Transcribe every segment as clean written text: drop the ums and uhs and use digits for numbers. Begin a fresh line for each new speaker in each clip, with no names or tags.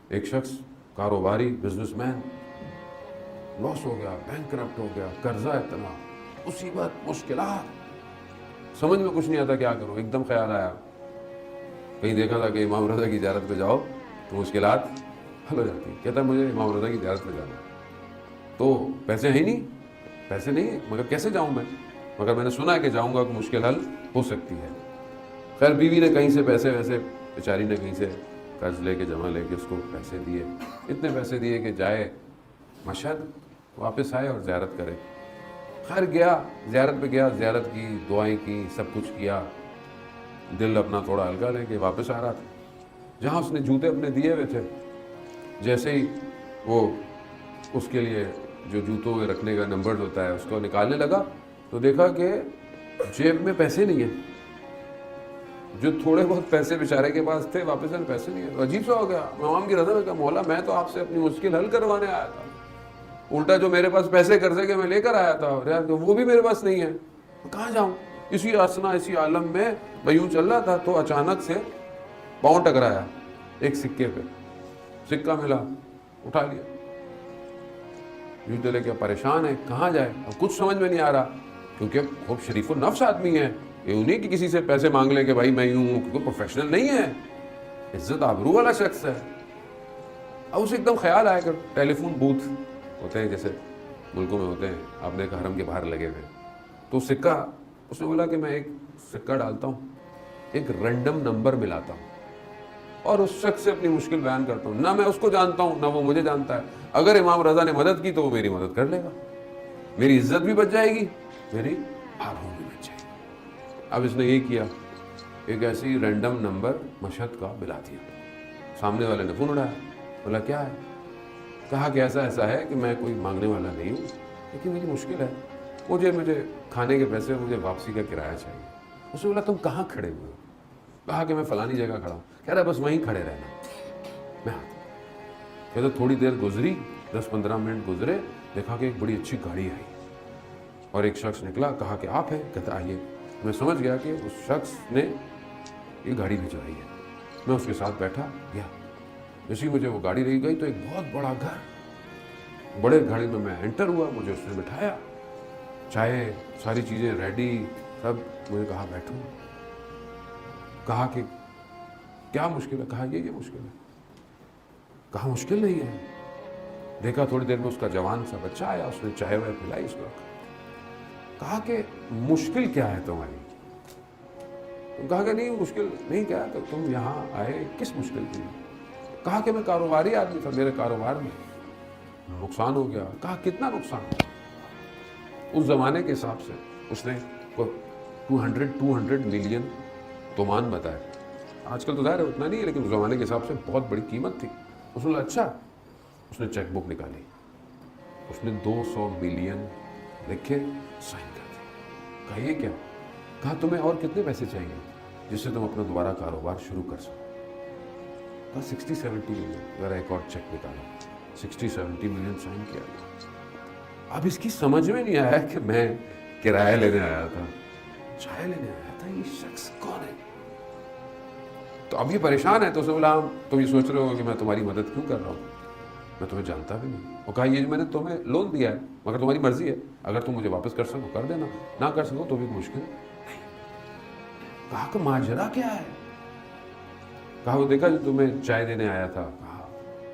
ایک شخص کاروباری بزنس مین لاس ہو گیا, بینک کرپٹ ہو گیا, قرضہ اتنا, مصیبت, مشکلات, سمجھ میں کچھ نہیں آتا کیا کروں. ایک دم خیال آیا, کہیں دیکھا تھا کہ امام رضا کی زیارت پہ جاؤ تو مشکلات حل ہو جاتی. کہتا ہے مجھے امام رضا کی زیارت پہ جانا, تو پیسے ہیں ہی نہیں, پیسے نہیں ہیں, مگر کیسے جاؤں میں, مگر میں نے سنا ہے کہ جاؤں گا کہ مشکل حل ہو سکتی ہے. خیر بیوی نے کہیں سے پیسے ویسے, بیچاری نے کہیں سے قرض لے کے جمع لے کے اس کو پیسے دیے, اتنے پیسے دیے کہ جائے مشہد, واپس آئے اور زیارت کرے. خیر گیا, زیارت پہ گیا, زیارت کی, دعائیں کی, سب کچھ کیا, دل اپنا تھوڑا ہلکا لے کے واپس آ رہا تھا. جہاں اس نے جوتے اپنے دیے ہوئے تھے, جیسے ہی وہ اس کے لیے جو جوتوں میں رکھنے کا نمبر ہوتا ہے اس کو نکالنے لگا تو دیکھا کہ جیب میں پیسے نہیں ہیں. جو تھوڑے بہت پیسے بیچارے کے پاس تھے واپس میں پیسے نہیں ہیں. تو عجیب سا ہو گیا. امام کی رضا نے کہا مولا میں تو آپ سے اپنی مشکل حل کروانے آیا تھا, الٹا جو میرے پاس پیسے قرضے کے میں لے کر آیا تھا وہ بھی میرے پاس نہیں ہے, کہاں جاؤں. اسی اسنا, اسی عالم میں میں یوں چل رہا تھا تو اچانک سے پاؤں ٹکرایا ایک سکے پہ, سکہ ملا, اٹھا لیا, جوتے لے کے پریشان ہے کہاں جائے. اب کچھ سمجھ میں نہیں آ رہا کیونکہ خوب شریف النفس آدمی ہے, یہ انہیں کہ کسی سے پیسے مانگ لے کہ بھائی میں یوں ہوں, کیونکہ پروفیشنل نہیں ہے, عزت آبرو والا شخص ہے. اب اسے ایک دم خیال آیا کہ ٹیلی فون بوتھ ہوتے ہیں جیسے ملکوں میں ہوتے ہیں, آپ نے حرم کے باہر لگے ہوئے, تو سکہ, اس نے بولا کہ میں ایک سکہ ڈالتا ہوں, ایک رینڈم نمبر ملاتا ہوں اور اس شخص سے اپنی مشکل بیان کرتا ہوں. نہ میں اس کو جانتا ہوں نہ وہ مجھے جانتا ہے. اگر امام رضا نے مدد کی تو وہ میری مدد کر لے گا, میری عزت بھی بچ جائے گی, میری آبرو بھی بچ جائے گی. اب اس نے یہ کیا, ایک ایسی رینڈم نمبر مشہد کا ملا دیا. سامنے والے نے فون اٹھایا, بولا کیا ہے, کہا کہ ایسا ہے کہ میں کوئی مانگنے والا نہیں ہوں لیکن میری مشکل ہے, مجھے کھانے کے پیسے, مجھے واپسی کا کرایہ چاہیے. اس نے بولا تم کہاں کھڑے ہوئے ہو, کہا کہ میں فلانی جگہ کھڑا ہوں. کہہ رہا بس وہیں کھڑے رہنا, میں آتا ہوں. کہتے تھوڑی دیر گزری, 10-15 منٹ گزرے, دیکھا کہ ایک بڑی اچھی گاڑی آئی اور ایک شخص نکلا, کہا کہ آپ ہیں, کہتا آئیے. میں سمجھ گیا کہ اس شخص نے یہ گاڑی بھجوائی ہے. میں اس کے ساتھ بیٹھا گیا. جیسے مجھے وہ گاڑی لے گئی تو ایک بہت بڑا گھر, بڑے گھر میں انٹر ہوا, مجھے اس نے بٹھایا, چائے ساری چیزیں ریڈی سب, مجھے کہا بیٹھو. کہا کہ کیا مشکل ہے, کہا یہ مشکل ہے. کہا مشکل نہیں ہے. دیکھا تھوڑی دیر میں اس کا جوان سا بچہ آیا, اس نے چائے وائے پلائی, اس کو رکھا. کہا کہ مشکل کیا ہے تمہاری. کہا کہ نہیں مشکل نہیں, کیا تو تم یہاں آئے کس مشکل کے لیے. کہا کہ میں کاروباری آدمی تھا, میرے کاروبار میں نقصان ہو گیا. کہا کتنا نقصان. اس زمانے کے حساب سے اس نے 200 ملین تومان بتایا. آج کل تو ظاہر ہے اتنا نہیں ہے لیکن اس زمانے کے حساب سے بہت بڑی قیمت تھی. اس نے اچھا, اس نے چیک بک نکالی, اس نے 200 ملین لکھے, سائن کر دی. کہا یہ کیا. کہا تمہیں اور کتنے پیسے چاہیے جس سے تم اپنا دوبارہ کاروبار شروع کر سکو. کہا 60-70 ملین. ذرا ایک اور چیک نکالا, 60-70 ملین سائن کیا گیا. اب اس کی سمجھ میں نہیں آیا کہ میں کرایہ لینے آیا تھا, چائے لینے آیا تھا, یہ شخص کون ہے. تو اب یہ پریشان ہے. تو اسے بولا تم یہ سوچ رہے ہو کہ میں تمہاری مدد کیوں کر رہا ہوں, میں تمہیں جانتا بھی نہیں. اور کہا یہ میں نے تمہیں لون دیا ہے مگر تمہاری مرضی ہے, اگر تم مجھے واپس کر سکو کر دینا, نہ کر سکو تو بھی مشکل نہیں. کہا کہ ماجرا کیا ہے. کہا وہ دیکھا جو تمہیں چائے دینے آیا تھا.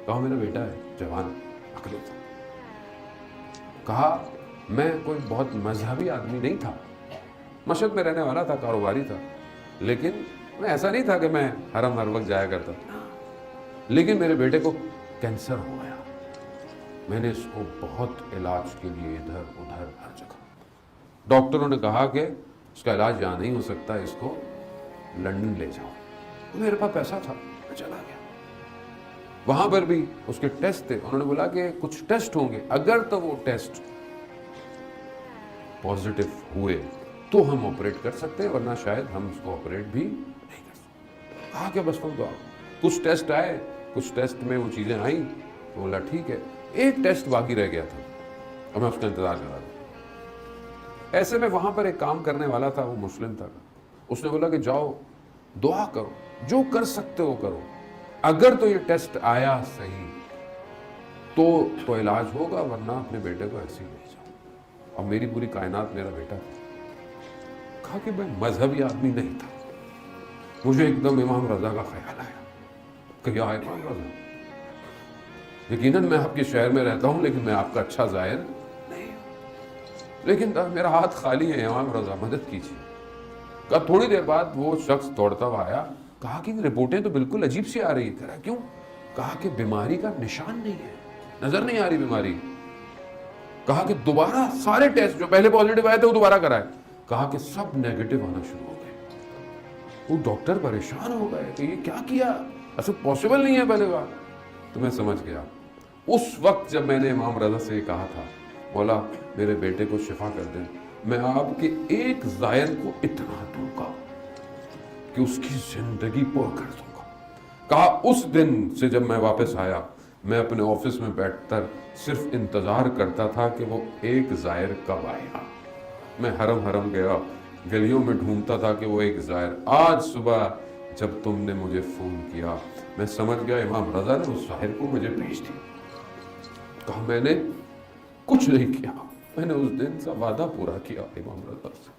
کہا میرا بیٹا ہے, جوان عقلی تھا. کہا میں کوئی بہت مذہبی آدمی نہیں تھا, مشہد میں رہنے والا تھا, کاروباری تھا, لیکن میں ایسا نہیں تھا کہ میں حرم ہر وقت جایا کرتا تھا. لیکن میرے بیٹے کو کینسر ہو گیا. میں نے اس کو بہت علاج کے لیے ادھر ادھر ہر جگہ, ڈاکٹروں نے کہا کہ اس کا علاج یہاں نہیں ہو سکتا, اس کو لندن لے جاؤ. میرے پاس پیسہ تھا, میں چلا گیا. وہاں پر بھی اس کے ٹیسٹ تھے. انہوں نے بولا کہ کچھ ٹیسٹ ہوں گے, اگر تو وہ ٹیسٹ پازیٹیو ہوئے تو ہم آپریٹ کر سکتے ہیں, ورنہ شاید ہم اس کو آپریٹ بھی نہیں کر سکتے. کہا کہ بس تم دعا. کچھ ٹیسٹ آئے, کچھ ٹیسٹ میں وہ چیزیں آئیں, تو بولا ٹھیک ہے. ایک ٹیسٹ باقی رہ گیا تھا اور میں اس کا انتظار کر رہا تھا. ایسے میں وہاں پر ایک کام کرنے والا تھا, وہ مسلم تھا. اس نے بولا کہ جاؤ دعا کرو, جو کر سکتے ہو کرو, اگر تو یہ ٹیسٹ آیا صحیح تو علاج ہوگا، ورنہ اپنے بیٹے کو ایسے ہی لے جاؤ. اور میری پوری کائنات میرا بیٹا تھا. کہا کہ میں مذہبی آدمی نہیں تھا. مجھے ایک دم امام رضا کا خیال آیا کہ یا امام رضا، یقیناً میں آپ کے شہر میں رہتا ہوں لیکن میں آپ کا اچھا ظاہر نہیں ہوں، لیکن میرا ہاتھ خالی ہے امام رضا، مدد کیجیے. کہا تھوڑی دیر بعد وہ شخص دوڑتا ہوا آیا. کہا کہ رپورٹیں تو بالکل عجیب سی آ رہی ہیں. کہا کیوں؟ کہا کہ بیماری کا نشان نہیں ہے، نظر نہیں آ رہی بیماری. کہا کہ دوبارہ سارے ٹیسٹ جو پہلے پازیٹیو آئے تھے وہ دوبارہ کرائے. کہا کہ سب نیگیٹو آنا شروع ہو گئے. وہ ڈاکٹر پریشان ہو گئے کہ یہ کیا کیا، ایسا پاسبل نہیں ہے پہلے بار. تو میں سمجھ گیا اس وقت جب میں نے امام رضا سے یہ کہا تھا مولا میرے بیٹے کو شفا کر دیں، میں آپ کے ایک زائر کو اتنا دوں گا کہ اس کی زندگی پر کر دوں گا. کہا اس دن سے جب میں واپس آیا میں اپنے آفس میں بیٹھ کر صرف انتظار کرتا تھا کہ وہ ایک زائر کب آئے گا. میں حرم گیا، گلیوں میں ڈھونڈتا تھا کہ وہ ایک زائر. آج صبح جب تم نے مجھے فون کیا میں سمجھ گیا امام رضا نے اس زائر کو مجھے بھیج دیا. کہا میں نے کچھ نہیں کیا، میں نے اس دن کا وعدہ پورا کیا امام رضا سے.